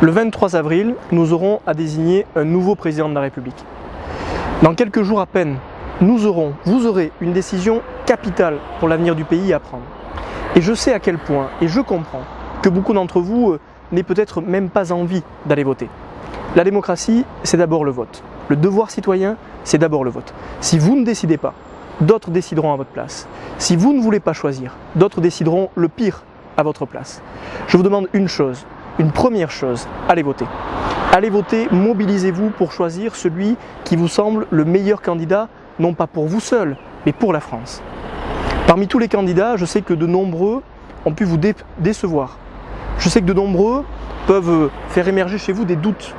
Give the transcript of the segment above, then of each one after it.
Le 23 avril, nous aurons à désigner un nouveau président de la République. Dans quelques jours à peine, vous aurez une décision capitale pour l'avenir du pays à prendre. Et je sais à quel point, et je comprends, que beaucoup d'entre vous n'aient peut-être même pas envie d'aller voter. La démocratie, c'est d'abord le vote. Le devoir citoyen, c'est d'abord le vote. Si vous ne décidez pas, d'autres décideront à votre place. Si vous ne voulez pas choisir, d'autres décideront le pire à votre place. Je vous demande une chose, une première chose, allez voter. Allez voter, mobilisez-vous pour choisir celui qui vous semble le meilleur candidat, non pas pour vous seul, mais pour la France. Parmi tous les candidats, je sais que de nombreux ont pu vous décevoir. Je sais que de nombreux peuvent faire émerger chez vous des doutes.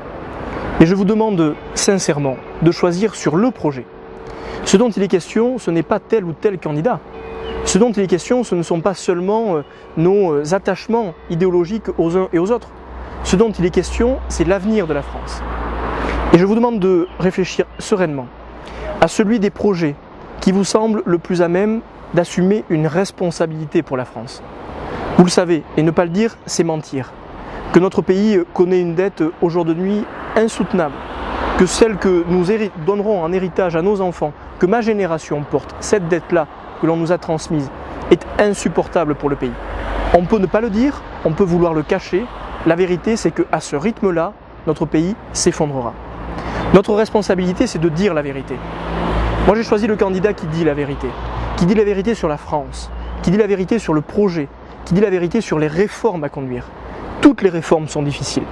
Et je vous demande sincèrement de choisir sur le projet. Ce dont il est question, ce n'est pas tel ou tel candidat. Ce dont il est question, ce ne sont pas seulement nos attachements idéologiques aux uns et aux autres. Ce dont il est question, c'est l'avenir de la France. Et je vous demande de réfléchir sereinement à celui des projets qui vous semble le plus à même d'assumer une responsabilité pour la France. Vous le savez, et ne pas le dire, c'est mentir. Que notre pays connaît une dette aujourd'hui insoutenable, que celle que nous donnerons en héritage à nos enfants, que ma génération porte, cette dette-là que l'on nous a transmise, est insupportable pour le pays. On peut ne pas le dire, on peut vouloir le cacher. La vérité, c'est qu'à ce rythme-là, notre pays s'effondrera. Notre responsabilité, c'est de dire la vérité. Moi, j'ai choisi le candidat qui dit la vérité sur la France, qui dit la vérité sur le projet, qui dit la vérité sur les réformes à conduire. Toutes les réformes sont difficiles.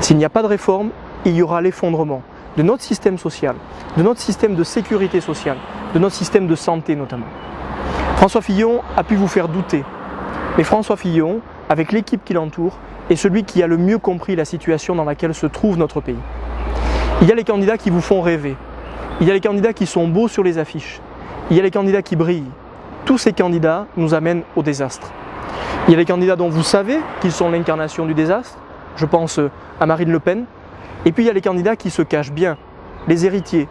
S'il n'y a pas de réforme, il y aura l'effondrement de notre système social, de notre système de sécurité sociale, de notre système de santé notamment. François Fillon a pu vous faire douter, mais François Fillon, avec l'équipe qui l'entoure, est celui qui a le mieux compris la situation dans laquelle se trouve notre pays. Il y a les candidats qui vous font rêver, il y a les candidats qui sont beaux sur les affiches, il y a les candidats qui brillent. Tous ces candidats nous amènent au désastre. Il y a les candidats dont vous savez qu'ils sont l'incarnation du désastre, je pense à Marine Le Pen, et puis il y a les candidats qui se cachent bien, les héritiers,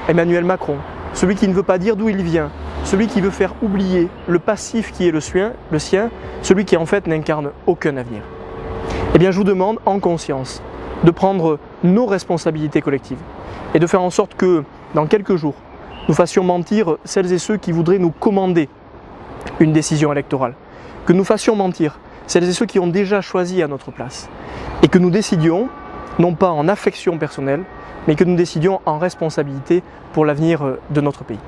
Emmanuel Macron, celui qui ne veut pas dire d'où il vient, celui qui veut faire oublier le passif qui est le sien, celui qui en fait n'incarne aucun avenir. Eh bien je vous demande en conscience de prendre nos responsabilités collectives et de faire en sorte que dans quelques jours, nous fassions mentir celles et ceux qui voudraient nous commander une décision électorale, que nous fassions mentir celles et ceux qui ont déjà choisi à notre place et que nous décidions, non pas en affection personnelle, mais que nous décidions en responsabilité pour l'avenir de notre pays.